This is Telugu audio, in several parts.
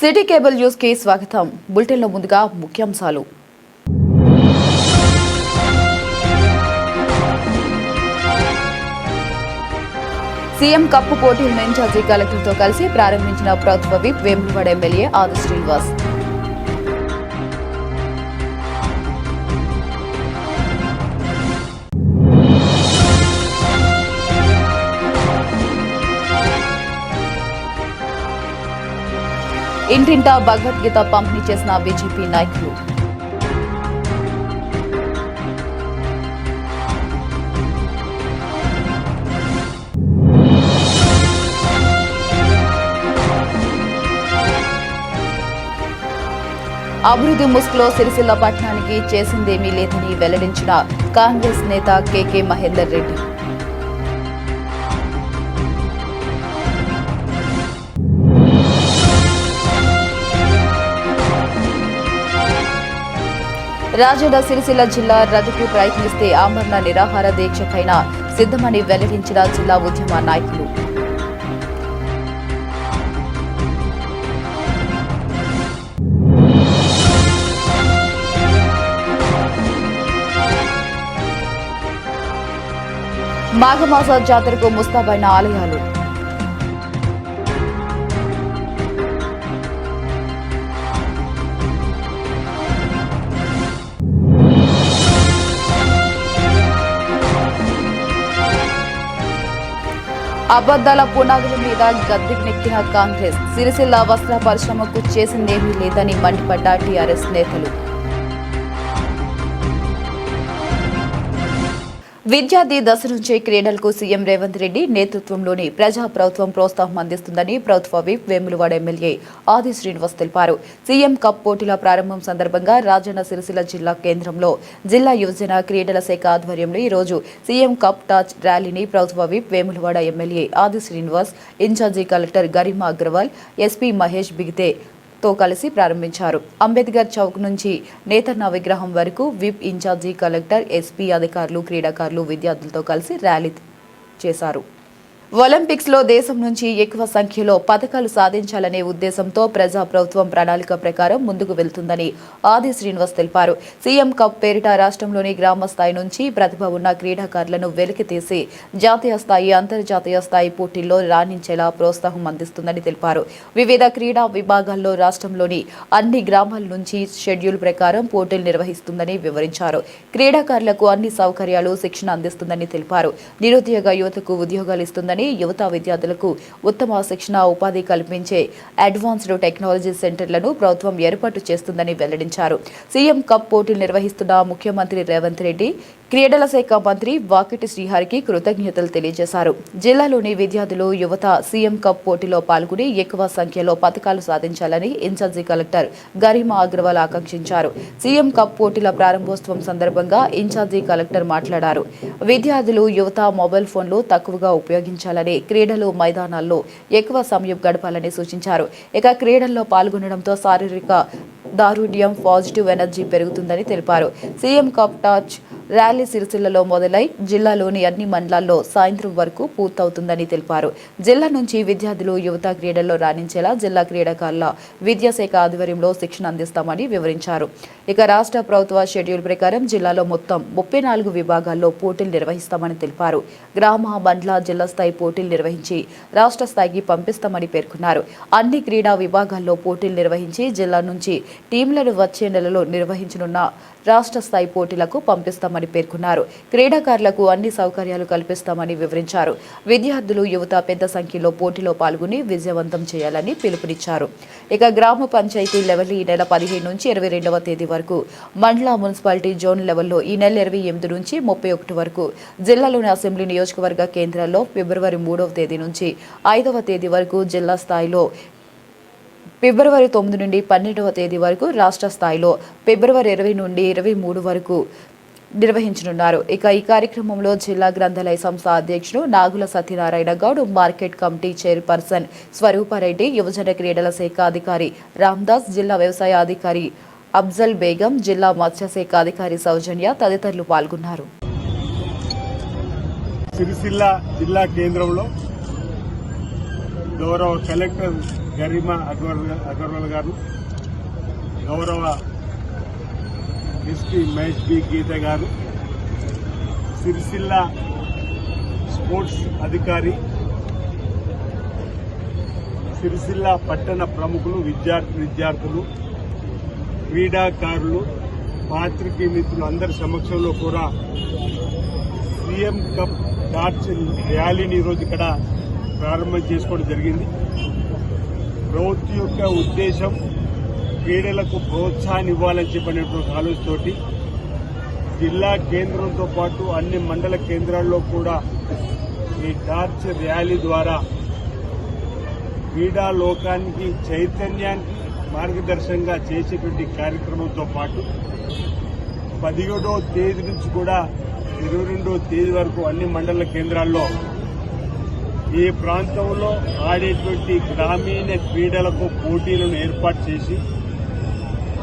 సిటీ కేబుల్ న్యూస్ కి స్వాగతం. బులెటిన్లో ముందుగా ముఖ్యాంశాలు. సీఎం కప్పు పోటీలను ఇన్ఛార్జి కలెక్టర్తో కలిసి ప్రారంభించిన ప్రభుత్వ విప్ వేములవాడ ఎమ్మెల్యే ఆది శ్రీనివాస్. ఇంటింటా భగవద్గీత పంపిణీ చేసిన బీజేపీ నాయకులు. అభివృద్ధి ముసుగులో సిరిసిల్ల పట్టణానికి చేసిందేమీ లేదని వెల్లడించిన కాంగ్రెస్ నేత కేకే మహేందర్ రెడ్డి. రాజన్న సిరిసిల్ల జిల్లా రద్దుకు ప్రయత్నిస్తే ఆమరణ నిరాహార దీక్షకైనా సిద్ధమని వెల్లడించిన జిల్లా ఉద్యమ నాయకులు. మాఘమాస జాతరకు ముస్తాబైన ఆలయాలు. అబద్దాల పునాదుల మీద గద్దెనెక్కిన కాంగ్రెస్. సిరిసిల్ల వస్త్ర పరిశ్రమకు చేసిందేమీ లేదని మండిపడ్డ టీఆర్ఎస్ నేతలు. విద్యార్థి దశ నుంచే క్రీడలకు సీఎం రేవంత్ రెడ్డి నేతృత్వంలోని ప్రజా ప్రభుత్వం ప్రోత్సాహం అందిస్తుందని ప్రభుత్వ విప్ వేములవాడ ఎమ్మెల్యే ఆది శ్రీనివాస్ తెలిపారు. సీఎం కప్ పోటీల ప్రారంభం సందర్భంగా రాజన్న సిరిసిల్ల జిల్లా కేంద్రంలో జిల్లా యువజన క్రీడల శాఖ ఆధ్వర్యంలో ఈరోజు సీఎం కప్ టాచ్ ర్యాలీని ప్రభుత్వ whip Vemulawada MLA Adi Srinivas, incharge collector Garima Agrawal, SP Mahesh బిగితే తో కలిసి ప్రారంభించారు. అంబేద్కర్ చౌక్ నుంచి నేతన్న విగ్రహం వరకు విప్, ఇన్ఛార్జి కలెక్టర్, ఎస్పీ అధికారులు, క్రీడాకారులు, విద్యార్థులతో కలిసి ర్యాలీ చేశారు. ఒలింపిక్స్ లో దేశం నుంచి ఎక్కువ సంఖ్యలో పథకాలు సాధించాలనే ఉద్దేశంతో ప్రజా ప్రభుత్వం ప్రణాళిక ప్రకారం ముందుకు వెళ్తుందని ఆది శ్రీనివాస్ తెలిపారు. సీఎం కప్ పేరిట రాష్ట్రంలోని గ్రామ స్థాయి నుంచి ప్రతిభ ఉన్న క్రీడాకారులను వెలికితీసి జాతీయ స్థాయి, అంతర్జాతీయ స్థాయి పోటీల్లో రాణించేలా ప్రోత్సాహం అందిస్తుందని తెలిపారు. వివిధ క్రీడా విభాగాల్లో రాష్ట్రంలోని అన్ని గ్రామాల నుంచి షెడ్యూల్ ప్రకారం పోటీలు నిర్వహిస్తుందని వివరించారు. క్రీడాకారులకు అన్ని సౌకర్యాలు, శిక్షణ అందిస్తుందని తెలిపారు. నిరుద్యోగ యువతకు ఉద్యోగాలు ఇస్తుందని, యువత విద్యార్థులకు ఉత్తమ శిక్షణ, ఉపాధి కల్పించే అడ్వాన్స్డ్ టెక్నాలజీ సెంటర్లను ప్రభుత్వం ఏర్పాటు చేస్తుందని వెల్లడించారు. సీఎం కప్ పోటీలు నిర్వహిస్తున్న ముఖ్యమంత్రి రేవంత్ రెడ్డి, క్రీడల శాఖ మంత్రి వాకిటి శ్రీహరికి కృతజ్ఞతలు తెలియజేశారు. జిల్లాలోని విద్యార్థులు, యువత సీఎం కప్ పోటీలో పాల్గొని ఎక్కువ సంఖ్యలో పథకాలు సాధించాలని ఇన్ఛార్జి కలెక్టర్ గరిమా అగ్రవాల్ ఆకాంక్షించారు. సీఎం కప్ పోటీల ప్రారంభోత్సవం సందర్భంగా ఇన్ఛార్జి కలెక్టర్ మాట్లాడారు. విద్యార్థులు, యువత మొబైల్ ఫోన్లు తక్కువగా ఉపయోగించాలని, క్రీడలు మైదానాల్లో ఎక్కువ సమయం గడపాలని సూచించారు. ఇక క్రీడల్లో పాల్గొనడంతో శారీరక దారుఢ్యం, పాజిటివ్ ఎనర్జీ పెరుగుతుందని తెలిపారు. సీఎం కప్ టాచ్ ర్యాలీ సిరిసిల్లలో మొదలై జిల్లాలోని అన్ని మండలాల్లో సాయంత్రం వరకు పూర్తవుతుందని తెలిపారు. జిల్లా నుంచి విద్యార్థులు, యువత క్రీడల్లో రాణించేలా జిల్లా క్రీడాకారుల విద్యాశాఖ ఆధ్వర్యంలో శిక్షణ అందిస్తామని వివరించారు. ఇక రాష్ట్ర ప్రభుత్వ షెడ్యూల్ ప్రకారం జిల్లాలో మొత్తం 34 విభాగాల్లో పోటీలు నిర్వహిస్తామని తెలిపారు. గ్రామ, మండల, జిల్లా స్థాయి పోటీలు నిర్వహించి రాష్ట్ర స్థాయికి పంపిస్తామని పేర్కొన్నారు. అన్ని క్రీడా విభాగాల్లో పోటీలు నిర్వహించి జిల్లా నుంచి టీంలను వచ్చే నెలలో నిర్వహించనున్న రాష్ట్ర స్థాయి పోటీలకు పంపిస్తామని పేర్కొన్నారు. క్రీడాకారులకు అన్ని సౌకర్యాలు కల్పిస్తామని వివరించారు. విద్యార్థులు, యువత పెద్ద సంఖ్యలో పోటీలో పాల్గొని విజయవంతం చేయాలని పిలుపునిచ్చారు. ఇక గ్రామ పంచాయతీ లెవెల్ ఈ నెల 15 నుంచి 22వ తేదీ వరకు, మండల, మున్సిపాలిటీ జోన్ లెవెల్లో ఈ నెల 28 నుంచి 31 వరకు, జిల్లాలోని అసెంబ్లీ నియోజకవర్గ కేంద్రాల్లో ఫిబ్రవరి 3వ తేదీ నుంచి 5వ తేదీ వరకు, జిల్లా స్థాయిలో ఫిబ్రవరి 9 నుండి 12వ తేదీ వరకు, రాష్ట్ర స్థాయిలో ఫిబ్రవరి 20 నుండి 23 వరకు నిర్వహించనున్నారు. ఇక ఈ కార్యక్రమంలో జిల్లా గ్రంథాలయ సంస్థ అధ్యక్షుడు Nagula Satyanarayana Goud, market committee chairperson Swaroopareddy, యువజన క్రీడల శాఖ అధికారి రామ్దాస్, జిల్లా వ్యవసాయ అధికారి అఫ్జల్ బేగం, జిల్లా మత్స్యశాఖ అధికారి సౌజన్య తదితరులు పాల్గొన్నారు. సిరిసిల్ల జిల్లా కేంద్రంలో గౌరవ కలెక్టర్ గరిమా అగర్వాల్ గారు, గౌరవ ఎస్పీ మహేష్ బి గీత గారు, సిరిసిల్ల స్పోర్ట్స్ అధికారి, సిరిసిల్ల పట్టణ ప్రముఖులు, విద్యార్థులు, క్రీడాకారులు, పాత్రికేయ మిత్రులు అందరి సమక్షంలో కూడా సీఎం కప్ టార్చ్ ర్యాలీని ఈరోజు ఇక్కడ ప్రారంభం చేసుకోవడం జరిగింది. ప్రభుత్వం యొక్క ఉద్దేశం క్రీడలకు ప్రోత్సాహాన్ని ఇవ్వాలని చెప్పినటువంటి ఆలోచనతోటి జిల్లా కేంద్రంతో పాటు అన్ని మండల కేంద్రాల్లో కూడా ఈ టార్చ్ ర్యాలీ ద్వారా క్రీడా లోకానికి చైతన్యానికి మార్గదర్శకంగా చేసేటువంటి కార్యక్రమంతో పాటు 17వ తేదీ నుంచి కూడా 22వ తేదీ వరకు అన్ని మండల కేంద్రాల్లో ఈ ప్రాంతంలో ఆడేటువంటి గ్రామీణ క్రీడలకు పోటీలను ఏర్పాటు చేసి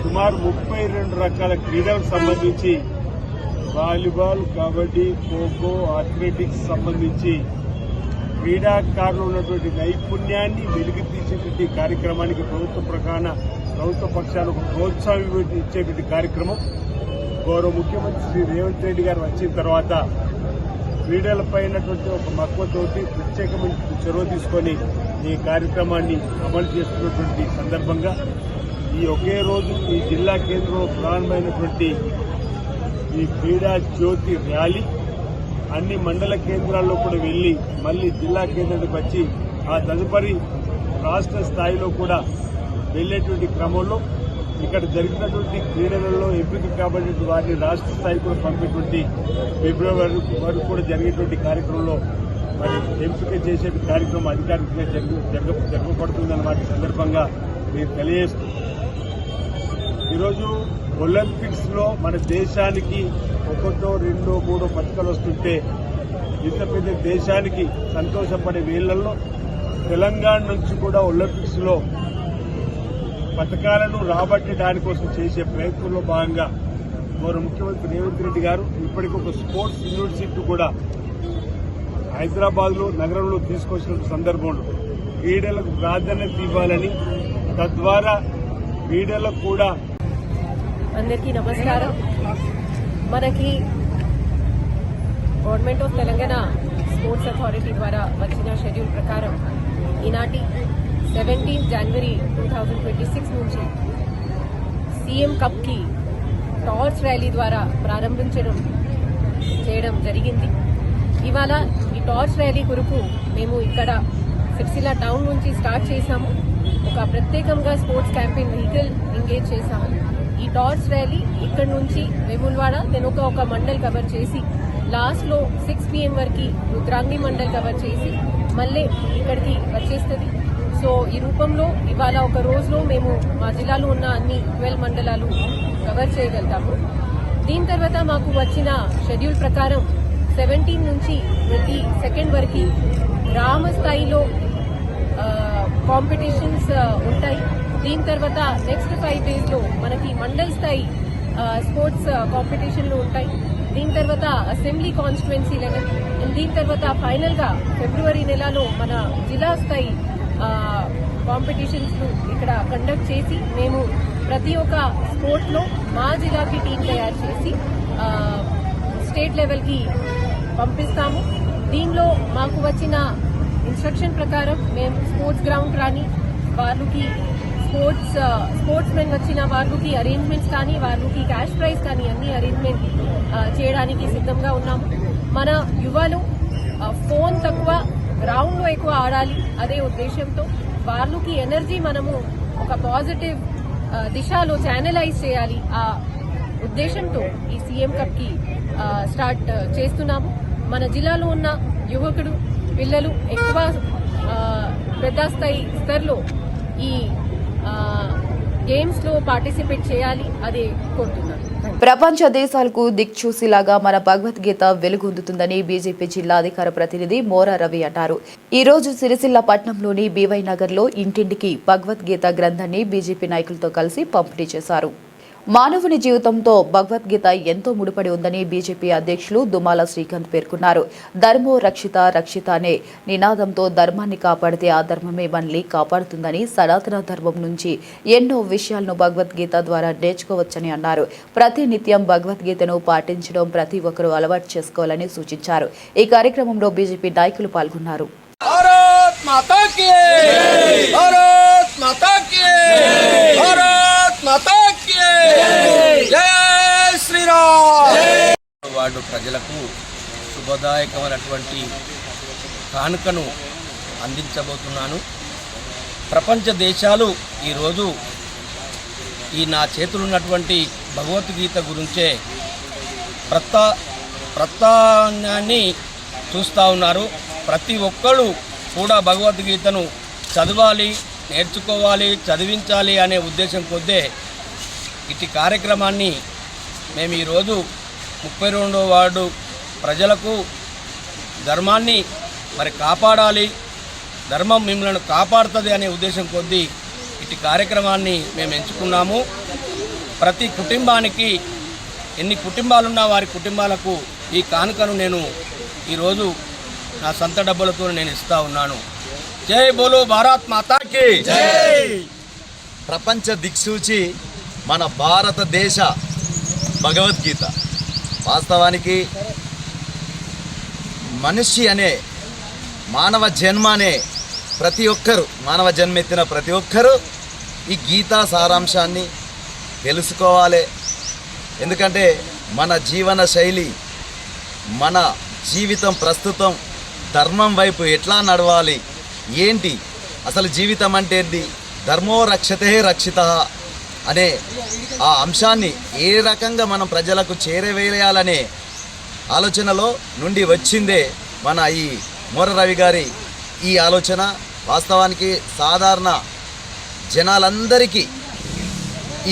సుమారు 32 రకాల క్రీడలకు సంబంధించి వాలీబాల్, కబడ్డీ, ఖోఖో, అథ్లెటిక్స్ సంబంధించి క్రీడాకారులు ఉన్నటువంటి నైపుణ్యాన్ని వెలికి తీసేటువంటి కార్యక్రమానికి ప్రభుత్వ పక్షాలకు ప్రోత్సాహం ఇచ్చేటువంటి కార్యక్రమం గౌరవ ముఖ్యమంత్రి శ్రీ రేవంత్ రెడ్డి గారు వచ్చిన తర్వాత క్రీడలపై ఒక మక్కువతోటి ప్రత్యేకమైన చొరవ తీసుకొని ఈ కార్యక్రమాన్ని అమలు చేస్తున్నటువంటి సందర్భంగా ఈ ఒకే రోజు ఈ జిల్లా కేంద్రంలో ప్రారంభమైనటువంటి ఈ క్రీడా జ్యోతి ర్యాలీ అన్ని మండల కేంద్రాల్లో కూడా వెళ్లి మళ్లీ జిల్లా కేంద్రానికి వచ్చి ఆ తదుపరి రాష్ట్ర స్థాయిలో కూడా వెళ్లేటువంటి క్రమంలో ఇక్కడ జరిగినటువంటి క్రీడలలో ఎంపిక కాబట్టి వారిని రాష్ట్ర స్థాయికి కూడా పంపేటువంటి ఫిబ్రవరి వరకు కూడా జరిగేటువంటి కార్యక్రమంలో మరి ఎంపిక చేసే కార్యక్రమం అధికారికంగా జరగబడుతుందన్నమాట సందర్భంగా మీరు తెలియజేస్తూ ఈరోజు ఒలింపిక్స్ లో మన దేశానికి 1, 2, 3 పథకాలు వస్తుంటే ఇంత పెద్ద దేశానికి సంతోషపడే వేళ్లలో తెలంగాణ నుంచి కూడా ఒలింపిక్స్ లో పథకాలను రాబట్టడానికి కోసం చేసే ప్రయత్నంలో భాగంగా గౌరవ ముఖ్యమంత్రి రేవంత్ రెడ్డి గారు ఇప్పటికి ఒక స్పోర్ట్స్ యూనివర్సిటీ కూడా హైదరాబాద్ లో నగరంలో తీసుకొచ్చిన సందర్భంలో క్రీడలకు ప్రాధాన్యత ఇవ్వాలని తద్వారా క్రీడలకు కూడా అందరికీ నమస్కారం. మనకి government of Telangana sports authority ద్వారా వచ్చిన షెడ్యూల్ ప్రకారం ఈనాటి 17 జనవరి 2026 నుంచి సీఎం కప్ కి టార్చ్ ర్యాలీ ద్వారా చేయడం జరిగింది. ఇవాళ ఈ టార్చ్ ర్యాలీ కొరకు మేము ఇక్కడ సిరిసిల్ల టౌన్ నుంచి స్టార్ట్ చేశాము. ఒక ప్రత్యేకంగా స్పోర్ట్స్ క్యాంపెయిన్ వెహికల్ ఎంగేజ్ చేశాము. ఈ టార్చ్ ర్యాలీ ఇక్కడ నుంచి వేములవాడ ఒక మండల్ కవర్ చేసి లాస్ట్ లో 6 PM వరకు రుద్రాంగి మండల్ కవర్ చేసి మళ్ళీ ఇక్కడికి వచ్చేస్తుంది. సో ఈ రూపంలో ఇవాళ ఒక రోజులో మేము మా జిల్లాలో ఉన్న అన్ని 12 మండలాలు కవర్ చేయగలుగుతాము. దీని తర్వాత మాకు వచ్చిన షెడ్యూల్ ప్రకారం 17 నుంచి 22 వరకు గ్రామ స్థాయిలో కాంపిటీషన్స్ ఉంటాయి. దీని తర్వాత నెక్స్ట్ 5 days లో మనకి మండల్ స్థాయి స్పోర్ట్స్ కాంపిటీషన్లు ఉంటాయి. దీని తర్వాత అసెంబ్లీ కాన్స్టిట్యుయెన్సీ లెవెల్, దీని తర్వాత ఫైనల్ గా ఫిబ్రవరి నెలలో మన జిల్లా స్థాయి కాంపిటీషన్స్ ఇక్కడ కండక్ట్ చేసి మేము ప్రతి ఒక్క స్పోర్ట్ లో మా జిల్లాకి టీం తయారు చేసి స్టేట్ లెవెల్ కి పంపిస్తాము. దీనిలో మాకు వచ్చిన ఇన్స్ట్రక్షన్ ప్రకారం మేము స్పోర్ట్స్ గ్రౌండ్ కానీ వాళ్ళకి స్పోర్ట్స్ మెన్ వచ్చిన వాళ్ళకి అరేంజ్మెంట్స్ కానీ వాళ్ళకి క్యాష్ ప్రైజ్ కానీ అన్ని అరేంజ్మెంట్ చేయడానికి సిద్ధంగా ఉన్నాము. మన యువలు ఫోన్ తక్కువ గ్రౌండ్ లో ఎక్కువ ఆడాలి అదే ఉద్దేశంతో వాళ్ళకి ఎనర్జీ మనము ఒక పాజిటివ్ దిశలో ఛానలైజ్ చేయాలి ఆ ఉద్దేశంతో ఈ సీఎం కప్ కి స్టార్ట్ చేస్తున్నాము. మన జిల్లాలో ఉన్న యువకుడు పిల్లలు ఎక్కువ పెద్ద స్థాయి స్థాయిలో ఈ గేమ్స్ లో పార్టిసిపేట్ చేయాలి అదే కోరుతున్నాను. ప్రపంచ దేశాలకు దిక్చూసిలాగా మన భగవద్గీత వెలుగొందుతుందని బీజేపీ జిల్లా అధికార ప్రతినిధి మోరా రవి అన్నారు. ఈ రోజు సిరిసిల్ల పట్టణంలోని బీవై నగర్ లో ఇంటింటికి భగవద్గీత గ్రంథాన్ని బీజేపీ నాయకులతో కలిసి పంపిణీ చేశారు. మానవుని జీవితంతో భగవద్గీత ఎంతో ముడిపడి ఉందని బీజేపీ అధ్యక్షులు దుమాల శ్రీకాంత్ పేర్కొన్నారు. ధర్మో రక్షిత రక్షిత అనే నినాదంతో ధర్మాన్ని కాపాడితే ఆ ధర్మమే మనల్ని కాపాడుతుందని, సనాతన ధర్మం నుంచి ఎన్నో విషయాలను భగవద్గీత ద్వారా నేర్చుకోవచ్చని అన్నారు. ప్రతి నిత్యం భగవద్గీతను పాటించడం ప్రతి ఒక్కరూ అలవాటు చేసుకోవాలని సూచించారు. ఈ కార్యక్రమంలో బీజేపీ నాయకులు పాల్గొన్నారు. వార్డు ప్రజలకు శుభదాయకమైనటువంటి కానుకను అందించబోతున్నాను. ప్రపంచ దేశాలు ఈరోజు ఈ నా చేతులు ఉన్నటువంటి భగవద్గీత గురించే ప్రతాన్ని చూస్తూ ఉన్నారు. ప్రతి ఒక్కరు కూడా భగవద్గీతను చదవాలి, నేర్చుకోవాలి, చదివించాలి అనే ఉద్దేశం కొద్దే ఇటు కార్యక్రమాన్ని మేము ఈరోజు 32వ వార్డు ప్రజలకు ధర్మాన్ని కాపాడాలి, ధర్మం మిమ్మల్ని కాపాడుతుంది అనే ఉద్దేశం కొద్దీ ఇటు కార్యక్రమాన్ని మేము ఎంచుకున్నాము. ప్రతి కుటుంబానికి ఎన్ని కుటుంబాలున్నా వారి కుటుంబాలకు ఈ కానుకను నేను ఈరోజు నా సొంత డబ్బులతో నేను ఇస్తూ ఉన్నాను. జై బోలో భారత్ మాతాకి జై. ప్రపంచ దిక్సూచి మన భారతదేశ భగవద్గీత. వాస్తవానికి మనిషి అనే మానవ జన్మ అనే ప్రతి ఒక్కరు, మానవ జన్మెత్తిన ప్రతి ఒక్కరూ ఈ గీతా సారాంశాన్ని తెలుసుకోవాలి. ఎందుకంటే మన జీవన శైలి, మన జీవితం ప్రస్తుతం ధర్మం వైపు ఎట్లా నడవాలి, ఏంటి అసలు జీవితం అంటే ఏంటి, ధర్మో రక్షతే రక్షిత అనే ఆ అంశాన్ని ఏ రకంగా మనం ప్రజలకు చేరవేయాలనే ఆలోచనలో నుండి వచ్చిందే మన ఈ మోర రవి గారి ఈ ఆలోచన. వాస్తవానికి సాధారణ జనాలందరికీ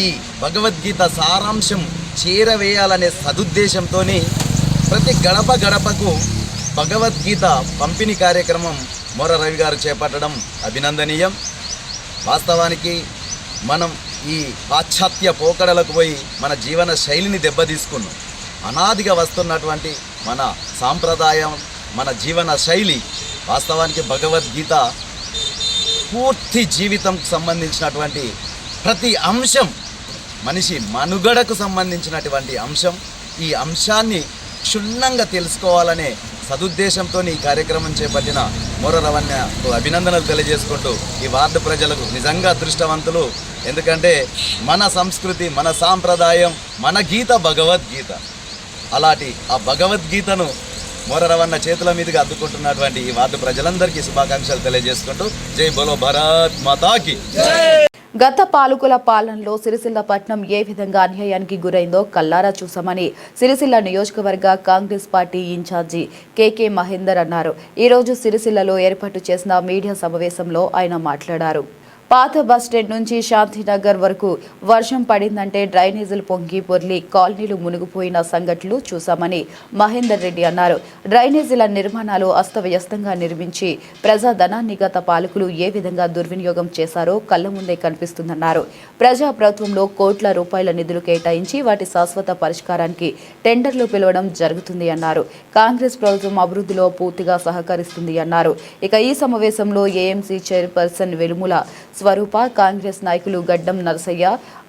ఈ భగవద్గీత సారాంశం చేరవేయాలనే సదుద్దేశంతో ప్రతి గడప గడపకు భగవద్గీత పంపిణీ కార్యక్రమం మోర రవి గారు చేపట్టడం అభినందనీయం. వాస్తవానికి మనం ఈ పాశ్చాత్య పోకడలకు పోయి మన జీవన శైలిని దెబ్బతీసుకున్నాం. అనాదిగా వస్తున్నటువంటి మన సాంప్రదాయం, మన జీవన శైలి వాస్తవానికి భగవద్గీత పూర్తి జీవితంకు సంబంధించినటువంటి ప్రతి అంశం, మనిషి మనుగడకు సంబంధించినటువంటి అంశం. ఈ అంశాన్ని క్షుణ్ణంగా తెలుసుకోవాలనే సదుద్దేశంతో ఈ కార్యక్రమం చేపట్టిన మోర రవణ్యకు అభినందనలు తెలియజేసుకుంటూ ఈ వార్డు ప్రజలకు నిజంగా అదృష్టవంతులు. ఎందుకంటే మన సంస్కృతి, మన సాంప్రదాయం, మన గీత భగవద్గీత. అలాంటి ఆ భగవద్గీతను మోర రవణ చేతుల మీదుగా అద్దుకుంటున్నటువంటి ఈ వార్డు ప్రజలందరికీ శుభాకాంక్షలు తెలియజేసుకుంటూ జై బోలో భారత్ మాతాకి. గత పాలకుల పాలనలో సిరిసిల్ల పట్టణం ఏ విధంగా అన్యాయానికి గురైందో కల్లారా చూసామని సిరిసిల్ల నియోజకవర్గ కాంగ్రెస్ పార్టీ ఇన్ఛార్జి కేకే మహేందర్ అన్నారు. ఈరోజు సిరిసిల్లలో ఏర్పాటు చేసిన మీడియా సమావేశంలో ఆయన మాట్లాడారు. పాత బస్టాండ్ నుంచి శాంతినగర్ వరకు వర్షం పడిందంటే డ్రైనేజీలు పొంగి పొర్లి కాలనీలు మునిగిపోయిన సంఘటనలు చూశామని మహేందర్ రెడ్డి అన్నారు. డ్రైనేజీల నిర్మాణాలు అస్తవ్యస్తంగా నిర్మించి ప్రజాధనాన్ని గత పాలకులు ఏ విధంగా దుర్వినియోగం చేశారో కళ్ల ముందే కనిపిస్తుందన్నారు. ప్రజా ప్రభుత్వంలో కోట్ల రూపాయల నిధులు కేటాయించి వాటి శాశ్వత పరిష్కారానికి టెండర్లు పిలవడం జరుగుతుంది అన్నారు. కాంగ్రెస్ ప్రభుత్వం అభివృద్ధిలో పూర్తిగా సహకరిస్తుంది అన్నారు. ఇక ఈ సమావేశంలో ఏఎంసీ చైర్పర్సన్ వెలుముల స్వరూప, కాంగ్రెస్ నాయకులు గడ్డం నరసయ్య,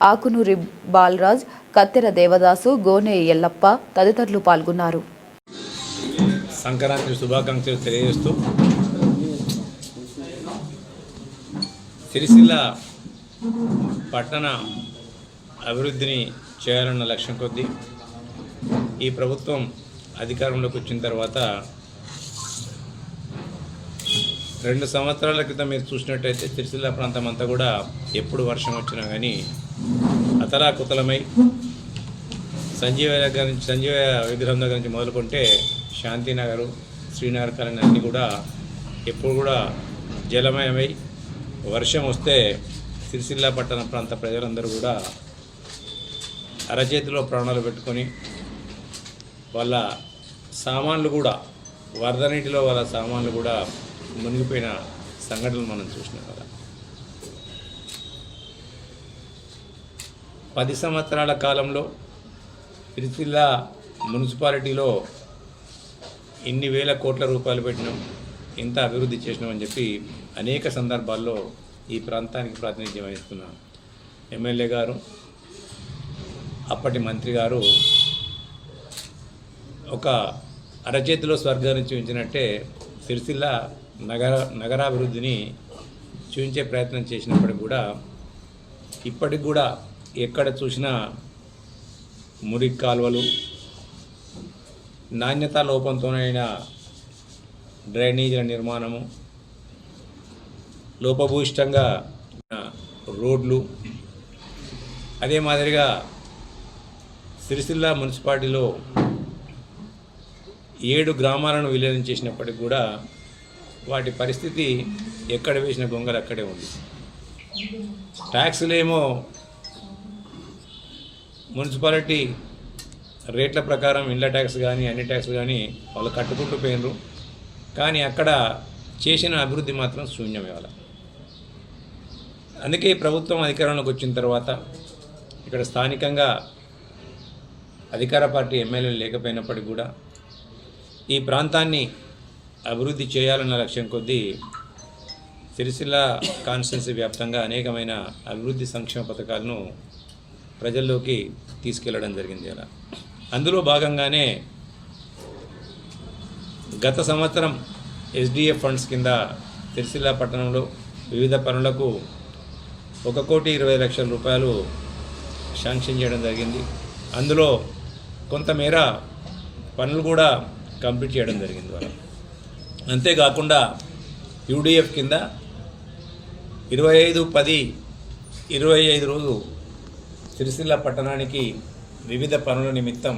ఆకునూరి బాలరాజ్, కత్తెర దేవదాసు, గోనె ఎల్లప్ప తదితరులు పాల్గొన్నారు. సంక్రాంతి శుభాకాంక్షలు తెలియజేస్తూ సిరిసిల్ల పట్టణ అభివృద్ధిని చేయాలన్న లక్ష్యం కొద్దీ ఈ ప్రభుత్వం అధికారంలోకి వచ్చిన తర్వాత 2 సంవత్సరాల క్రితం మీరు చూసినట్టయితే సిరిసిల్ల ప్రాంతం అంతా కూడా ఎప్పుడు వర్షం వచ్చినా కానీ అతలాకుతలమై సంజీవ విగ్రహం దగ్గర నుంచి మొదలుకుంటే శాంతినగరు, శ్రీనగర్ కాలనీ అన్నీ కూడా ఎప్పుడు కూడా జలమయమై వర్షం వస్తే సిరిసిల్ల పట్టణ ప్రాంత ప్రజలందరూ కూడా అరచేతిలో ప్రాణాలు పెట్టుకొని వాళ్ళ సామాన్లు కూడా వరద నీటిలో వాళ్ళ సామాన్లు కూడా మునిగిపోయిన సంఘటనలు మనం చూసినాం కదా. 10 సంవత్సరాల కాలంలో సిరిసిల్ల మున్సిపాలిటీలో ఇన్ని వేల కోట్ల రూపాయలు పెట్టినాం, ఇంత అభివృద్ధి చేసినామని చెప్పి అనేక సందర్భాల్లో ఈ ప్రాంతానికి ప్రాతినిధ్యం వహిస్తున్న ఎమ్మెల్యే గారు, అప్పటి మంత్రి గారు ఒక అరచేతిలో స్వర్గాన్ని చూపించినట్టే సిరిసిల్ల నగరాభివృద్ధిని చూపించే ప్రయత్నం చేసినప్పటికి కూడా ఇప్పటికి కూడా ఎక్కడ చూసినా మురికి కాలువలు, నాణ్యతా లోపంతోనైన డ్రైనేజీల నిర్మాణము, లోపభూయిష్టంగా రోడ్లు, అదే మాదిరిగా సిరిసిల్ల మున్సిపాలిటీలో 7 గ్రామాలను విలీనం చేసినప్పటికి కూడా వాటి పరిస్థితి ఎక్కడ వేసిన గొంగలు అక్కడే ఉంది. ట్యాక్సులేమో మున్సిపాలిటీ రేట్ల ప్రకారం ఇళ్ళ ట్యాక్స్ కానీ అన్ని ట్యాక్స్ కానీ వాళ్ళు కట్టుకుంటూ పోయినరు, కానీ అక్కడ చేసిన అభివృద్ధి మాత్రం శూన్యం ఇవాళ. అందుకే ప్రభుత్వం అధికారంలోకి వచ్చిన తర్వాత ఇక్కడ స్థానికంగా అధికార పార్టీ ఎమ్మెల్యేలు లేకపోయినప్పటికీ కూడా ఈ ప్రాంతాన్ని అభివృద్ధి చేయాలన్న లక్ష్యం కొద్దీ సిరిసిల్ల కాన్స్టిట్యున్సీ వ్యాప్తంగా అనేకమైన అభివృద్ధి సంక్షేమ పథకాలను ప్రజల్లోకి తీసుకెళ్లడం జరిగింది. అలా అందులో భాగంగానే గత సంవత్సరం ఎస్డిఎఫ్ ఫండ్స్ కింద సిరిసిల్ల పట్టణంలో వివిధ పనులకు 1,20,00,000 రూపాయలు శాంక్షన్ చేయడం జరిగింది. అందులో కొంతమేర పనులు కూడా కంప్లీట్ చేయడం జరిగింది వాళ్ళు. అంతేకాకుండా యూడిఎఫ్ కింద 25/10/25 రోజు సిరిసిల్ల పట్టణానికి వివిధ పనుల నిమిత్తం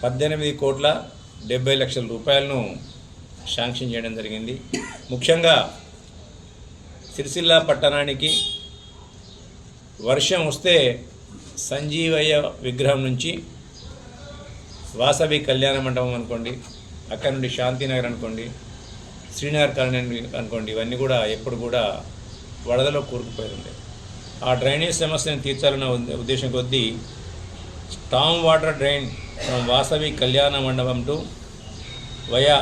18,70,00,000 రూపాయలను శాంక్షన్ చేయడం జరిగింది. ముఖ్యంగా సిరిసిల్ల పట్టణానికి వర్షం వస్తే సంజీవయ్య విగ్రహం నుంచి వాసవి కళ్యాణ మండపం అనుకోండి, అక్కడ నుండి శాంతినగర్ అనుకోండి, శ్రీనగర్ కాలనీ అనుకోండి, ఇవన్నీ కూడా ఎప్పుడు కూడా వరదలో కూరుకుపోయి ఉండే. ఆ డ్రైనేజ్ సమస్యను తీర్చాలన్న ఉద్దేశం కొద్దీ storm water drain from Vasavi కళ్యాణ మండపం to via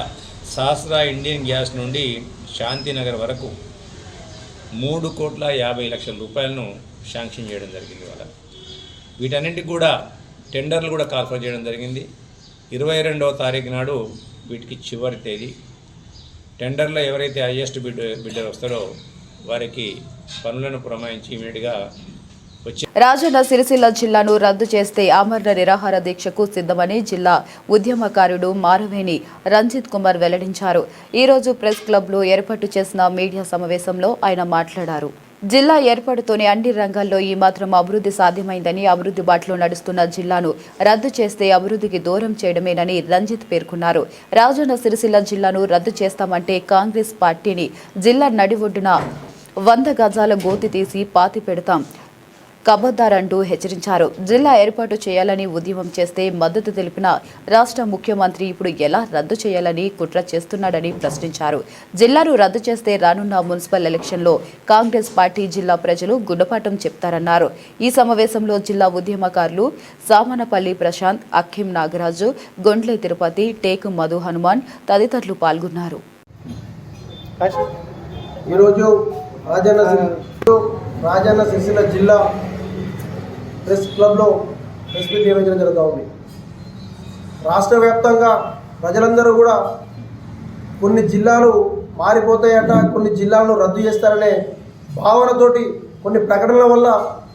Sahasra Indian gas నుండి శాంతినగర్ వరకు 3,50,00,000 రూపాయలను శాంక్షన్ చేయడం జరిగింది. వాళ్ళ వీటన్నింటికి కూడా టెండర్లు కూడా కాల్ఫర్ చేయడం జరిగింది. 22వ తారీఖు నాడు వీటికి చివరి తేదీ. టెండర్లో ఎవరైతే హైయెస్ట్ బిడ్డర్ వస్తారో వారికి పనులను పురమాయించి ఇమీడియట్గా రాజన్న సిరిసిల్ల జిల్లాను రద్దు చేస్తే ఆమరణ నిరాహార దీక్షకు సిద్ధమని జిల్లా ఉద్యమకారుడు మారవేణి రంజిత్ కుమార్ వెల్లడించారు. ఈ రోజు ప్రెస్ క్లబ్లో ఏర్పాటు చేసిన మీడియా సమావేశంలో ఆయన మాట్లాడారు. జిల్లా ఏర్పాటుతోనే అన్ని రంగాల్లో ఈ మాత్రం అభివృద్ధి సాధ్యమైందని, అభివృద్ధి బాటలో నడుస్తున్న జిల్లాను రద్దు చేస్తే అభివృద్ధికి దూరం చేయడమేనని రంజిత్ పేర్కొన్నారు. రాజన్న సిరిసిల్ల జిల్లాను రద్దు చేస్తామంటే కాంగ్రెస్ పార్టీని జిల్లా నడి ఒడ్డున 100 గజాల గోతి తీసి పాతి పెడతాం, కబద్దారంటూ హెచ్చరించారు. జిల్లా ఏర్పాటు చేయాలని ఉద్యమం చేస్తే మద్దతు తెలిపిన రాష్ట్ర ముఖ్యమంత్రి ఇప్పుడు ఎలా రద్దు చేయాలని కుట్ర చేస్తున్నాడని ప్రశ్నించారు. జిల్లాను రద్దు చేస్తే రానున్న మున్సిపల్ ఎలక్షన్లో కాంగ్రెస్ పార్టీ జిల్లా ప్రజలు గుణపాఠం చెప్తారన్నారు. ఈ సమావేశంలో జిల్లా ఉద్యమకారులు సామనపల్లి ప్రశాంత్, అక్కిం నాగరాజు, గొండ్లే తిరుపతి, టేకు మధు హనుమాన్ తదితరులు పాల్గొన్నారు. ఈరోజు రాజన్న సిరిసిల్ల జిల్లా ప్రెస్ క్లబ్లో ప్రెస్ మీట్ నిర్వహించడం జరుగుతూ ఉంది. రాష్ట్ర వ్యాప్తంగా ప్రజలందరూ కూడా కొన్ని జిల్లాలు మారిపోతాయట, కొన్ని జిల్లాలను రద్దు చేస్తారనే భావనతోటి కొన్ని ప్రకటనల వల్ల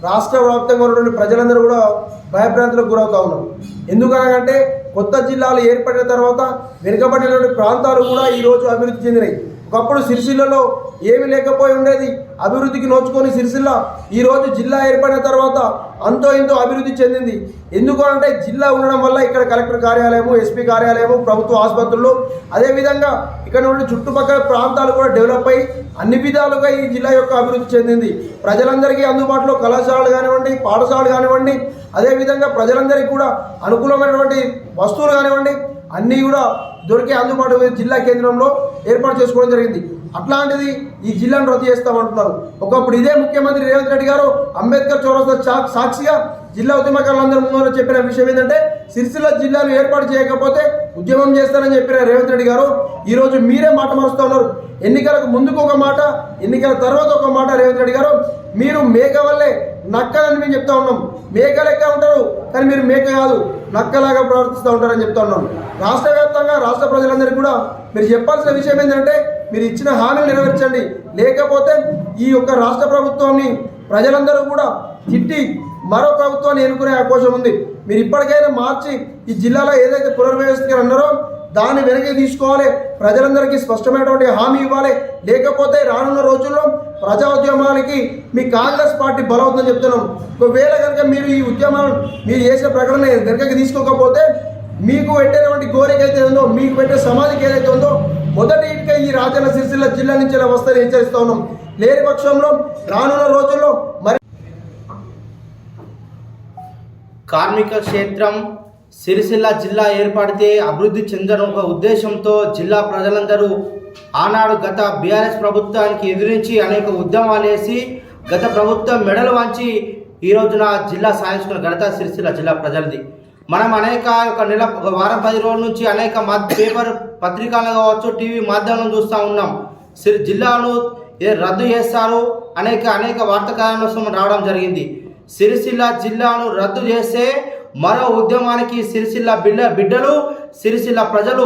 రాష్ట్ర వ్యాప్తంగా ఉన్నటువంటి ప్రజలందరూ కూడా భయభ్రాంతులకు గురవుతూ ఉన్నారు. ఎందుకనగా కొత్త జిల్లాలు ఏర్పడిన తర్వాత వెనుకబడినటువంటి ప్రాంతాలు కూడా ఈరోజు అభివృద్ధి చెందినాయి. ఒకప్పుడు సిరిసిల్లలో ఏమి లేకపోయి ఉండేది, అభివృద్ధికి నోచుకొని సిరిసిల్ల ఈరోజు జిల్లా ఏర్పడిన తర్వాత అంతో ఇంతో అభివృద్ధి చెందింది. ఎందుకు అంటే జిల్లా ఉండడం వల్ల ఇక్కడ కలెక్టర్ కార్యాలయము, ఎస్పీ కార్యాలయము, ప్రభుత్వ ఆసుపత్రులు, అదేవిధంగా ఇక్కడ నుండి చుట్టుపక్కల ప్రాంతాలు కూడా డెవలప్ అయ్యి అన్ని విధాలుగా ఈ జిల్లా యొక్క అభివృద్ధి చెందింది. ప్రజలందరికీ అందుబాటులో కళాశాలలు కానివ్వండి, పాఠశాలలు కానివ్వండి, అదేవిధంగా ప్రజలందరికీ కూడా అనుకూలమైనటువంటి వస్తువులు కానివ్వండి అన్నీ కూడా దొరికే అందుబాటు జిల్లా కేంద్రంలో ఏర్పాటు చేసుకోవడం జరిగింది. అట్లాంటిది ఈ జిల్లాను రద్దు చేస్తామంటున్నారు. ఒకప్పుడు ఇదే ముఖ్యమంత్రి రేవంత్ రెడ్డి గారు అంబేద్కర్ చౌరస్తా సాక్షిగా జిల్లా ఉద్యమకారులందరూ ముందు చెప్పిన విషయం ఏంటంటే సిరిసిల్ల జిల్లాను ఏర్పాటు చేయకపోతే ఉద్యమం చేస్తారని చెప్పిన రేవంత్ రెడ్డి గారు ఈరోజు మీరే మాట మారుస్తూ ఉన్నారు. ఎన్నికలకు ముందుకు ఒక మాట, ఎన్నికల తర్వాత ఒక మాట. రేవంత్ రెడ్డి గారు మీరు మేక వల్లే నక్కలని మేము చెప్తా ఉన్నాం. మేక లెక్క ఉంటారు కానీ మీరు మేక కాదు, నక్కలాగా ప్రవర్తిస్తూ ఉంటారని చెప్తా ఉన్నాం. రాష్ట్ర వ్యాప్తంగా రాష్ట్ర ప్రజలందరికీ కూడా మీరు చెప్పాల్సిన విషయం ఏంటంటే మీరు ఇచ్చిన హామీలు నెరవేర్చండి, లేకపోతే ఈ యొక్క రాష్ట్ర ప్రభుత్వాన్ని ప్రజలందరూ కూడా తిట్టి మరో ప్రభుత్వాన్ని ఎన్నుకునే అవకాశం ఉంది. మీరు ఇప్పటికైనా మార్చి ఈ జిల్లాలో ఏదైతే పునర్వ్యవస్థ అన్నారో దాన్ని వెనక్కి తీసుకోవాలి, ప్రజలందరికీ స్పష్టమైనటువంటి హామీ ఇవ్వాలి. లేకపోతే రానున్న రోజుల్లో ప్రజా ఉద్యమాలకి మీ కాంగ్రెస్ పార్టీ బలవుతుందని చెప్తున్నాం. ఒకవేళ కనుక మీరు ఈ ఉద్యమాలను మీరు చేసిన ప్రకటన వెనకకి తీసుకోకపోతే మీకు పెట్టేటువంటి కోరిక అయితే ఉందో, మీకు పెట్టే సమాధికి ఏదైతే ఉందో మొదటి ఇటుక ఈ రాజన్న సిరిసిల్ల జిల్లా నుంచి ఇలా వస్తారని హెచ్చరిస్తూ ఉన్నాం. లేని పక్షంలో రానున్న రోజుల్లో మరి కార్మిక క్షేత్రం సిరిసిల్ల జిల్లా ఏర్పడితే అభివృద్ధి చెందడం ఒక ఉద్దేశంతో జిల్లా ప్రజలందరూ ఆనాడు గత బీఆర్ఎస్ ప్రభుత్వానికి ఎదిరించి అనేక ఉద్యమాలు వేసి గత ప్రభుత్వం మెడలు వంచి ఈ రోజున జిల్లా సాధించుకున్న ఘనత సిరిసిల్ల జిల్లా ప్రజలది. మనం అనేక ఒక వారం 10 రోజుల నుంచి అనేక పేపర్ పత్రికలు కావచ్చు, టీవీ మాధ్యమం చూస్తూ ఉన్నాం. జిల్లాను రద్దు చేస్తారు అనేక వార్తా కథనాలు రావడం జరిగింది. సిరిసిల్ల జిల్లాను రద్దు చేస్తే మరో ఉద్యమానికి సిరిసిల్ల బిడ్డలు సిరిసిల్ల ప్రజలు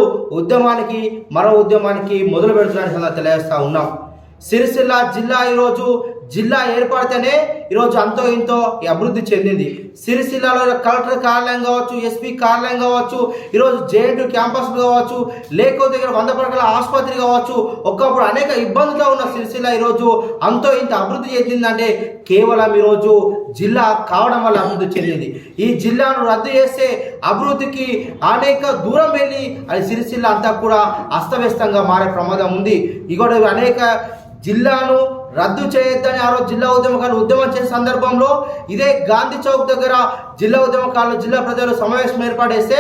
మరో ఉద్యమానికి మొదలు పెడుతున్నారని తెలియజేస్తూ ఉన్నాం. సిరిసిల్ల జిల్లా ఈరోజు జిల్లా ఏర్పడితేనే ఈరోజు అంతో ఇంతో అభివృద్ధి చెందింది. సిరిసిల్లలో కలెక్టర్ కార్యాలయం కావచ్చు, ఎస్పీ కార్యాలయం కావచ్చు, ఈరోజు జేఎన్టీ క్యాంపస్ కావచ్చు, లేకపోతే 100 పడకల ఆసుపత్రి కావచ్చు, ఒకప్పుడు అనేక ఇబ్బందులతో ఉన్న సిరిసిల్ల ఈరోజు అంతో ఇంత అభివృద్ధి చెందిందంటే కేవలం ఈరోజు జిల్లా కావడం వల్ల అభివృద్ధి చెందింది. ఈ జిల్లాను రద్దు చేస్తే అభివృద్ధికి అనేక దూరం వెళ్ళి అది సిరిసిల్ల అంతా కూడా అస్తవ్యస్తంగా మారే ప్రమాదం ఉంది. ఇగోడు అనేక జిల్లాను రద్దు చేయొద్దని ఆ రోజు జిల్లా ఉద్యమకారులు ఉద్యమం చేసే సందర్భంలో ఇదే గాంధీ చౌక్ దగ్గర జిల్లా ఉద్యమకారులు జిల్లా ప్రజలు సమావేశం ఏర్పాటేస్తే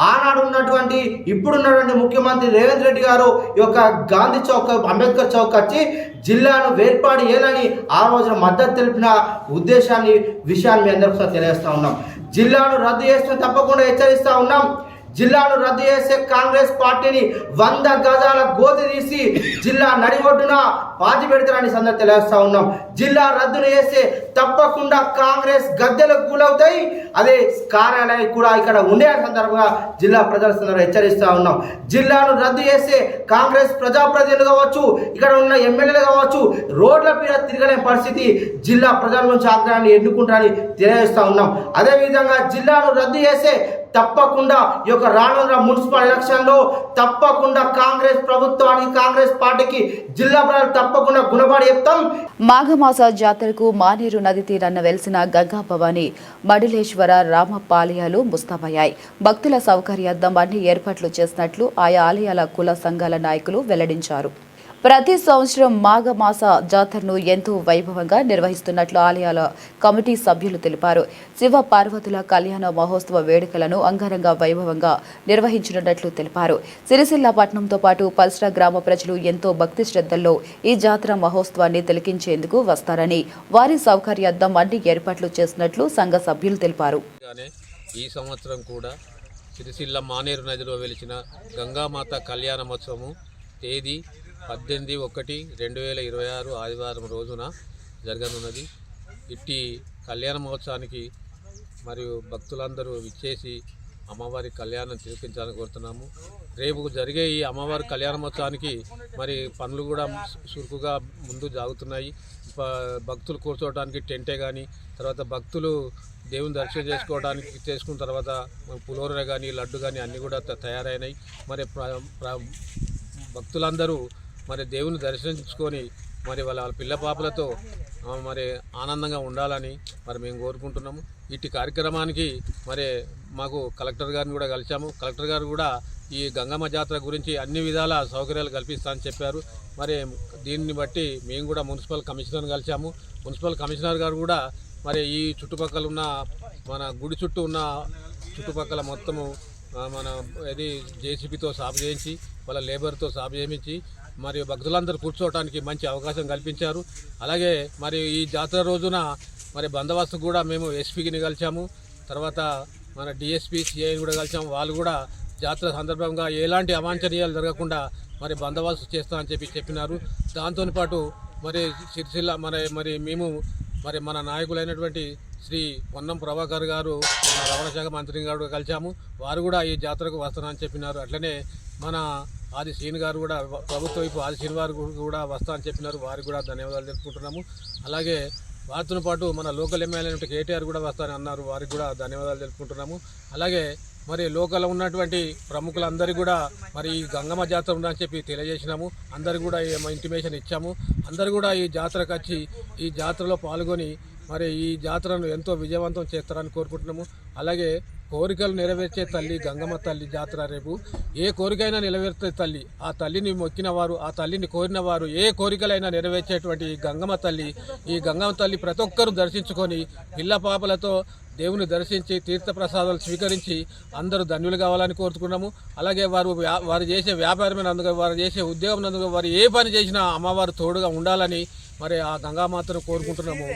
ఆనాడు ఉన్నటువంటి ఇప్పుడున్నటువంటి ముఖ్యమంత్రి రేవంత్ రెడ్డి గారు ఈ యొక్క గాంధీ చౌక్ అంబేద్కర్ చౌక్ వచ్చి జిల్లాను వేర్పాటు చేయాలని ఆ రోజున మద్దతు తెలిపిన విషయాన్ని మీ అందరికీ తెలియజేస్తా ఉన్నాం. జిల్లాను రద్దు చేస్తే తప్పకుండా హెచ్చరిస్తా ఉన్నాం. జిల్లాను రద్దు చేసే కాంగ్రెస్ పార్టీని 100 గజాల గోతి తీసి జిల్లా నడిఒడ్డున పాతి పెడతారని సందర్భంగా తెలియజేస్తా ఉన్నాం. జిల్లా రద్దును చేస్తే తప్పకుండా కాంగ్రెస్ గద్దెలకు కూలవుతాయి. అదే కార్యాలయం కూడా ఇక్కడ ఉండే సందర్భంగా జిల్లా ప్రజల సందర్భంగా హెచ్చరిస్తా ఉన్నాం. జిల్లాను రద్దు చేస్తే కాంగ్రెస్ ప్రజాప్రతినిధులు కావచ్చు, ఇక్కడ ఉన్న ఎమ్మెల్యేలు కావచ్చు, రోడ్ల మీద తిరగలేని పరిస్థితి జిల్లా ప్రజల నుంచి ఆగ్రహాన్ని ఎన్నుకుంటారని తెలియజేస్తా ఉన్నాం. అదేవిధంగా జిల్లాను రద్దు చేస్తే తప్పకుండా ఈ యొక్క రానున్న మున్సిపల్ ఎలక్షన్లో తప్పకుండా కాంగ్రెస్ ప్రభుత్వానికి కాంగ్రెస్ పార్టీకి జిల్లా ప్రజలు తప్పకుండా గుణపాఠం చెప్తాం. మాఘమాస జాతరకు మానేరు నది తీరాన వెలిసిన గంగా భవాని మడిలేశ్వర రామప్ప ఆలయాలు ముస్తాబయ్యాయి. భక్తుల సౌకర్యార్థం అన్ని ఏర్పాట్లు చేసినట్లు ఆయా ఆలయాల కుల సంఘాల నాయకులు వెల్లడించారు. ప్రతి సంవత్సరం మాఘమాస జాతరను ఎంతో వైభవంగా నిర్వహిస్తున్నట్లు ఆలయాల కమిటీ సభ్యులు తెలిపారు. శివ పార్వతుల కళ్యాణ మహోత్సవ వేడుకలను అంగరంగ వైభవంగా నిర్వహించనున్నట్లు తెలిపారు. సిరిసిల్ల పట్టణంతో పాటు పరిసర గ్రామ ప్రజలు ఎంతో భక్తి శ్రద్ధల్లో ఈ జాతర మహోత్సవాన్ని తిలకించేందుకు వస్తారని, వారి సౌకర్యార్థం అన్ని ఏర్పాట్లు చేసినట్లు సంఘ సభ్యులు తెలిపారు. ఈ సంవత్సరం కూడా సిరిసిల్ల మానేరు నదిలో వెలిసిన గంగామాత కళ్యాణ మహోత్సవము తేదీ 18/1/2026 ఆదివారం రోజున జరగనున్నది. ఇట్టి కళ్యాణ మహోత్సవానికి మరియు భక్తులందరూ విచ్చేసి అమ్మవారి కళ్యాణం తిలకించాలని కోరుతున్నాము. రేపు జరిగే ఈ అమ్మవారి కళ్యాణ మహోత్సవానికి మరి పనులు కూడా చురుకుగా ముందు జాగుతున్నాయి. భక్తులు కూర్చోవడానికి టెంటే కానీ, తర్వాత భక్తులు దేవుని దర్శనం చేసుకున్న తర్వాత పులిహోర కానీ లడ్డు కానీ అన్నీ కూడా తయారైనాయి. మరి భక్తులందరూ మరి దేవుని దర్శించుకొని మరి వాళ్ళ పిల్ల పాపలతో మరి ఆనందంగా ఉండాలని మరి మేము కోరుకుంటున్నాము. ఇట్టి కార్యక్రమానికి మరి మాకు కలెక్టర్ గారిని కూడా కలిసాము. కలెక్టర్ గారు కూడా ఈ గంగమ్మ జాతర గురించి అన్ని విధాల సౌకర్యాలు కల్పిస్తామని చెప్పారు. మరి దీన్ని బట్టి మేము కూడా మున్సిపల్ కమిషనర్ని కలిసాము. మున్సిపల్ కమిషనర్ గారు కూడా మరి ఈ చుట్టుపక్కల ఉన్న మన గుడి చుట్టూ ఉన్న చుట్టుపక్కల మొత్తము మన ఇది జేసీబీతో సాగు చేయించి వాళ్ళ లేబర్తో సాగు చేయించి మరియు భక్తులందరూ కూర్చోవడానికి మంచి అవకాశం కల్పించారు. అలాగే మరి ఈ జాతర రోజున మరి బందోబస్తు కూడా మేము ఎస్పీని కలిసాము, తర్వాత మన డిఎస్పీ సిఐని కూడా కలిసాము. వాళ్ళు కూడా జాతర సందర్భంగా ఎలాంటి అవాంఛనీయాలు జరగకుండా మరి బందోబస్తు చేస్తామని చెప్పినారు. దాంతో పాటు మరి సిరిసిల్ల మరి మేము మన నాయకులైనటువంటి శ్రీ పొన్నం ప్రభాకర్ గారు, రవాణా శాఖ మంత్రి గారు కలిసాము. వారు కూడా ఈ జాతరకు వస్తానని చెప్పినారు. అట్లనే మన ఆది శ్రీని గారు కూడా, ప్రభుత్వ వైపు ఆది శ్రీని వారు కూడా వస్తానని చెప్పినారు. వారికి కూడా ధన్యవాదాలు తెలుపుకుంటున్నాము. అలాగే వారితో పాటు మన లోకల్ ఎమ్మెల్యే కేటీఆర్ కూడా వస్తానని అన్నారు. వారికి కూడా ధన్యవాదాలు తెలుపుకుంటున్నాము. అలాగే మరి లోకల్లో ఉన్నటువంటి ప్రముఖులందరికీ కూడా మరి ఈ గంగమ్మ జాతర ఉందని చెప్పి తెలియజేసినాము. అందరికీ కూడా ఇంటిమేషన్ ఇచ్చాము. అందరూ కూడా ఈ జాతరకు వచ్చి ఈ జాతరలో పాల్గొని మరి ఈ జాతరను ఎంతో విజయవంతం చేస్తారని కోరుకుంటున్నాము. అలాగే కోరికలు నెరవేర్చే తల్లి గంగమ్మ తల్లి జాతర రేపు. ఏ కోరికైనా నెరవేర్చే తల్లి, ఆ తల్లిని మొక్కిన వారు, ఆ తల్లిని కోరిన వారు ఏ కోరికలైనా నెరవేర్చేటువంటి ఈ గంగమ్మ తల్లి ప్రతి ఒక్కరూ దర్శించుకొని పిల్ల పాపలతో దేవుని దర్శించి తీర్థప్రసాదాలు స్వీకరించి అందరూ ధన్యులు కావాలని కోరుతున్నాము. అలాగే వారు చేసే వ్యాపారమైనందుకు, వారు చేసే ఉద్యోగం, వారు ఏ పని చేసినా అమ్మవారు తోడుగా ఉండాలని మరి ఆ గంగామాతను కోరుకుంటున్నాము.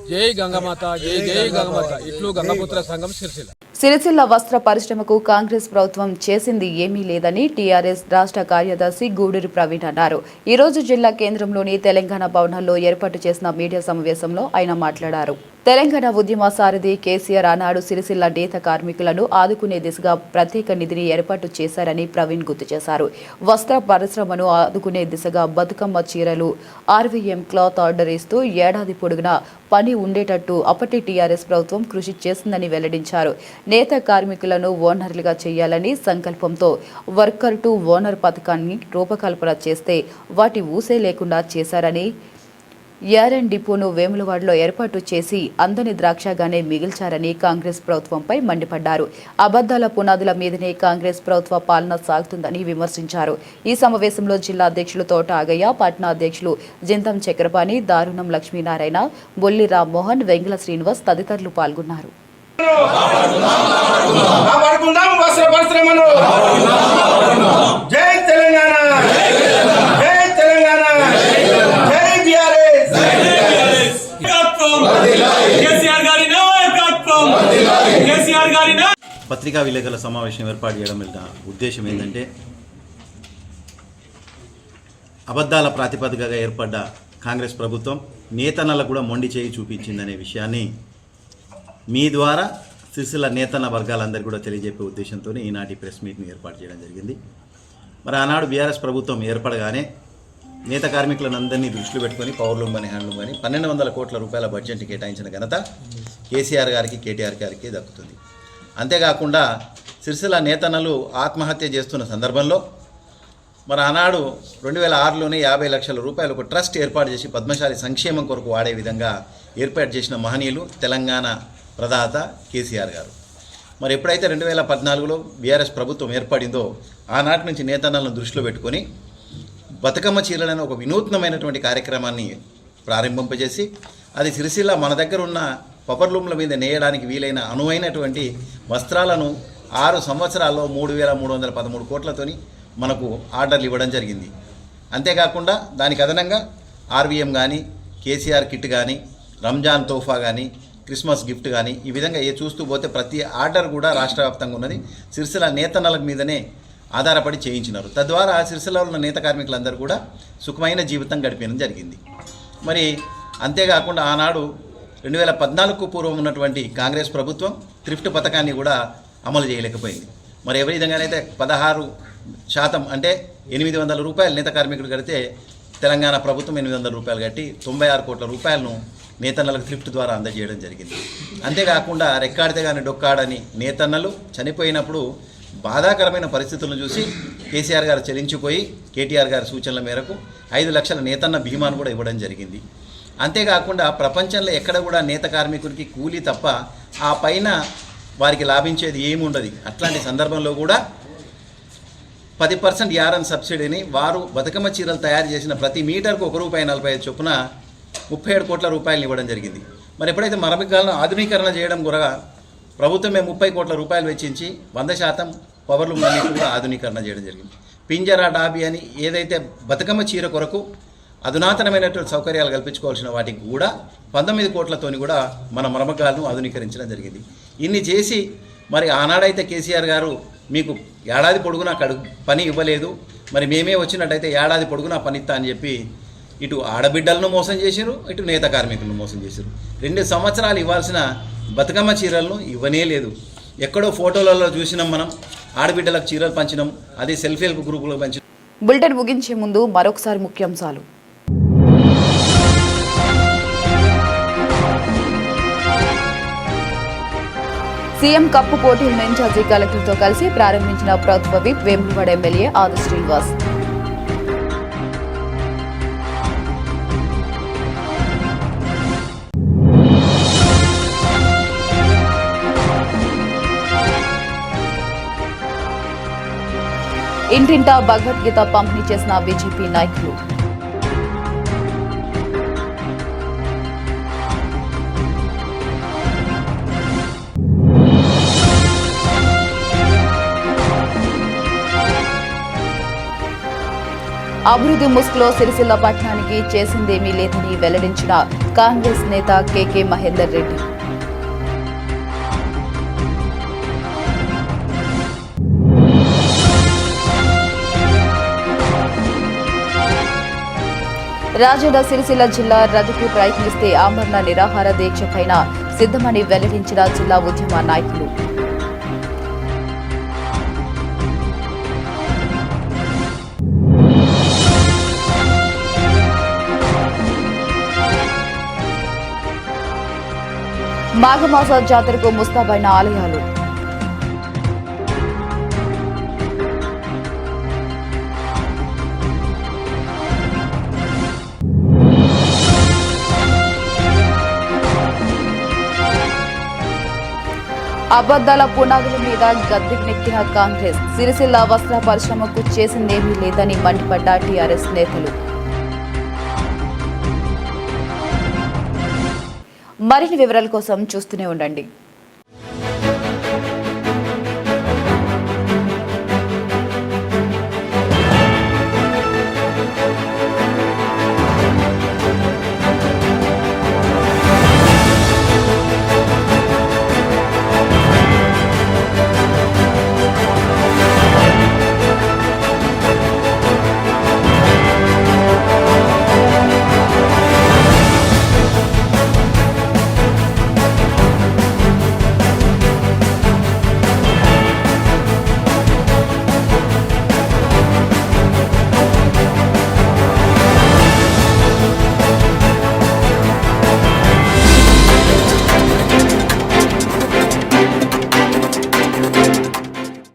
జై గంగమాత, జై జై గంగమాత. ఇట్లు గంగపుత్ర సంఘం సిరిసిల్ల. సిరిసిల్ల వస్త్ర పరిశ్రమకు కాంగ్రెస్ ప్రభుత్వం చేసింది ఏమీ లేదని టీఆర్ఎస్ రాష్ట్ర కార్యదర్శి గూడూరి ప్రవీణ్ అన్నారు. ఈ రోజు జిల్లా కేంద్రంలోని తెలంగాణ భవనంలో ఏర్పాటు చేసిన మీడియా సమావేశంలో ఆయన మాట్లాడారు. తెలంగాణ ఉద్యమ సారథి కేసీఆర్ ఆనాడు సిరిసిల్ల నేత కార్మికులను ఆదుకునే దిశగా ప్రత్యేక నిధిని ఏర్పాటు చేశారని ప్రవీణ్ గుర్తు చేశారు. వస్త్ర పరిశ్రమను ఆదుకునే దిశగా బతుకమ్మ చీరలు, ఆర్వీఎం క్లాత్ ఆర్డర్ ఇస్తూ ఏడాది పొడుగునా పని ఉండేటట్టు అప్పటి టీఆర్ఎస్ ప్రభుత్వం కృషి చేసిందని వెల్లడించారు. నేత కార్మికులను ఓనర్లుగా చేయాలని సంకల్పంతో వర్కర్ టు ఓనర్ పథకాన్ని రూపకల్పన చేస్తే వాటి ఊసే లేకుండా చేశారని, యారన్ డిపోను వేములవాడలో ఏర్పాటు చేసి అందని ద్రాక్షగానే మిగిల్చారని కాంగ్రెస్ ప్రభుత్వంపై మండిపడ్డారు. అబద్దాల పునాదుల మీదనే కాంగ్రెస్ ప్రభుత్వ పాలన సాగుతుందని విమర్శించారు. ఈ సమావేశంలో జిల్లా అధ్యక్షులు తోట ఆగయ్య, పట్నా అధ్యక్షులు జింతం చక్రపాణి, దారుణం లక్ష్మీనారాయణ, బొల్లి రామ్మోహన్, వెంగళ శ్రీనివాస్ తదితరులు పాల్గొన్నారు. పత్రికా విలేకరుల సమావేశం ఏర్పాటు చేయడం వల్ల ఉద్దేశం ఏంటంటే, అబద్ధాల ప్రాతిపదికగా ఏర్పడ్డ కాంగ్రెస్ ప్రభుత్వం నేతన్నలకు కూడా మొండి చేయి చూపించిందనే విషయాన్ని మీ ద్వారా సిరిసిల్ల నేతన్న వర్గాలందరికీ కూడా తెలియజెప్పే ఉద్దేశంతో ఈనాటి ప్రెస్ మీట్ని ఏర్పాటు చేయడం జరిగింది. మరి ఆనాడు బీఆర్ఎస్ ప్రభుత్వం ఏర్పడగానే నేత కార్మికులను అందరినీ దృష్టిలో పెట్టుకొని పవర్లూమ్ కానీ హ్యాండ్లూమ్ కానీ 1200 కోట్ల రూపాయల బడ్జెట్ని కేటాయించిన ఘనత కేసీఆర్ గారికి, కేటీఆర్ గారికి దక్కుతుంది. అంతేకాకుండా సిరిసిల్ల నేతన్నలు ఆత్మహత్య చేస్తున్న సందర్భంలో మరి ఆనాడు 2006లోనే 50 లక్షల రూపాయలు ఒక ట్రస్ట్ ఏర్పాటు చేసి పద్మశాలి సంక్షేమం కొరకు వాడే విధంగా ఏర్పాటు చేసిన మహనీయులు తెలంగాణ ప్రదాత కేసీఆర్ గారు. మరి ఎప్పుడైతే 2014లో బీఆర్ఎస్ ప్రభుత్వం ఏర్పడిందో ఆనాటి నుంచి నేతన్నలను దృష్టిలో పెట్టుకొని బతుకమ్మ చీరలను ఒక వినూత్నమైనటువంటి కార్యక్రమాన్ని ప్రారంభింపజేసి అది సిరిసిల్ల మన దగ్గర ఉన్న పవర్లూమ్ల మీద నేయడానికి వీలైన అనువైనటువంటి వస్త్రాలను 6 సంవత్సరాల్లో 3,313 కోట్లతోని మనకు ఆర్డర్లు ఇవ్వడం జరిగింది. అంతేకాకుండా దానికి అదనంగా ఆర్వీఎం కానీ, కేసీఆర్ కిట్ కానీ, రంజాన్ తోఫా కానీ, క్రిస్మస్ గిఫ్ట్ కానీ, ఈ విధంగా చూస్తూ పోతే ప్రతి ఆర్డర్ కూడా రాష్ట్ర వ్యాప్తంగా ఉన్నది సిరిసిల్ల నేతన్నల మీదనే ఆధారపడి చేయించినారు. తద్వారా సిరిసిల్ల ఉన్న నేత కార్మికులందరూ కూడా సుఖమైన జీవితం గడిపడం జరిగింది. మరి అంతేకాకుండా ఆనాడు 2014కు పూర్వం ఉన్నటువంటి కాంగ్రెస్ ప్రభుత్వం థ్రిఫ్ట్ పథకాన్ని కూడా అమలు చేయలేకపోయింది. మరి ఏ విధంగానైతే 16% అంటే 800 రూపాయలు నేత కార్మికులు కడితే తెలంగాణ ప్రభుత్వం 800 రూపాయలు కట్టి 96 కోట్ల రూపాయలను నేతన్నలకు థ్రిఫ్ట్ ద్వారా అందజేయడం జరిగింది. అంతేకాకుండా రెక్కాడితే కానీ డొక్కాడని నేతన్నలు చనిపోయినప్పుడు బాధాకరమైన పరిస్థితులను చూసి కేసీఆర్ గారు చెల్లించిపోయి కేటీఆర్ గారి సూచనల మేరకు 5 లక్షల నేతన్న బీమాను కూడా ఇవ్వడం జరిగింది. అంతేకాకుండా ప్రపంచంలో ఎక్కడ కూడా నేత కార్మికుడికి కూలీ తప్ప ఆ పైన వారికి లాభించేది ఏముండదు. అట్లాంటి సందర్భంలో కూడా 10% యారన్ సబ్సిడీని వారు బతుకమ్మ చీరలు తయారు చేసిన ప్రతి మీటర్కు ₹1.45 చొప్పున 37 కోట్ల రూపాయలు ఇవ్వడం జరిగింది. మరి ఎప్పుడైతే మరమ్మతులను ఆధునీకరణ చేయడం కూడా ప్రభుత్వమే 30 కోట్ల రూపాయలు వెచ్చించి 100% పవర్లూమ్లన్నీ కూడా ఆధునీకరణ చేయడం జరిగింది. పింజరా డాబీ అని ఏదైతే బతుకమ్మ చీర కొరకు అధునాతనమైనటువంటి సౌకర్యాలు కల్పించుకోవాల్సిన వాటికి కూడా 19 కోట్లతోని కూడా మన మరమ్మగాలను ఆధునీకరించడం జరిగింది. ఇన్ని చేసి మరి ఆనాడైతే కేసీఆర్ గారు మీకు ఏడాది పొడుగునా పని ఇవ్వలేదు, మరి మేమే వచ్చినట్టయితే ఏడాది పొడుగునా పని ఇస్తా అని చెప్పి ఇటు ఆడబిడ్డలను మోసం చేశారు, ఇటు నేత కార్మికులను మోసం చేశారు. 2 సంవత్సరాలు ఇవ్వాల్సిన బతుకమ్మ చీరలను ఇవ్వనే లేదు. ఎక్కడో ఫోటోలలో చూసినాం మనం, ఆడబిడ్డలకు చీరలు పంచినాం, అది సెల్ఫ్ హెల్ప్ గ్రూపులకు పంచినాం. బులెటిన్ ముగించే ముందు మరొకసారి ముఖ్యాంశాలు. సీఎం కప్పు పోటీలను ఇన్ఛార్జి కలెక్టర్తో కలిసి ప్రారంభించిన ప్రభుత్వ విప్ వేములవాడ ఎమ్మెల్యే ఆది శ్రీనివాస్. ఇంటింటా భగవద్గీత పంపిణీ చేసిన బీజేపీ నాయకులు. అభివృద్ధి ముసుగులో సిరిసిల్ల పట్టణానికి చేసిందేమీ లేదని వెల్లడించిన కాంగ్రెస్ నేత కేకే మహేందర్ రెడ్డి. రాజన్న సిరిసిల్ల జిల్లా రద్దుకు ప్రయత్నిస్తే ఆమరణ నిరాహార దీక్షకైనా సిద్ధమని వెల్లడించిన జిల్లా ఉద్యమ నాయకులు. మాఘమాస జాతరకు ముస్తాబైన ఆలయాలు. అబద్దాల పునాదుల మీద గద్దెనెక్కిన కాంగ్రెస్, సిరిసిల్ల వస్త్ర పరిశ్రమకు చేసిందేమీ లేదని మండిపడ్డ టీఆర్ఎస్ నేతలు. మరిన్ని వివరాల కోసం చూస్తూనే ఉండండి.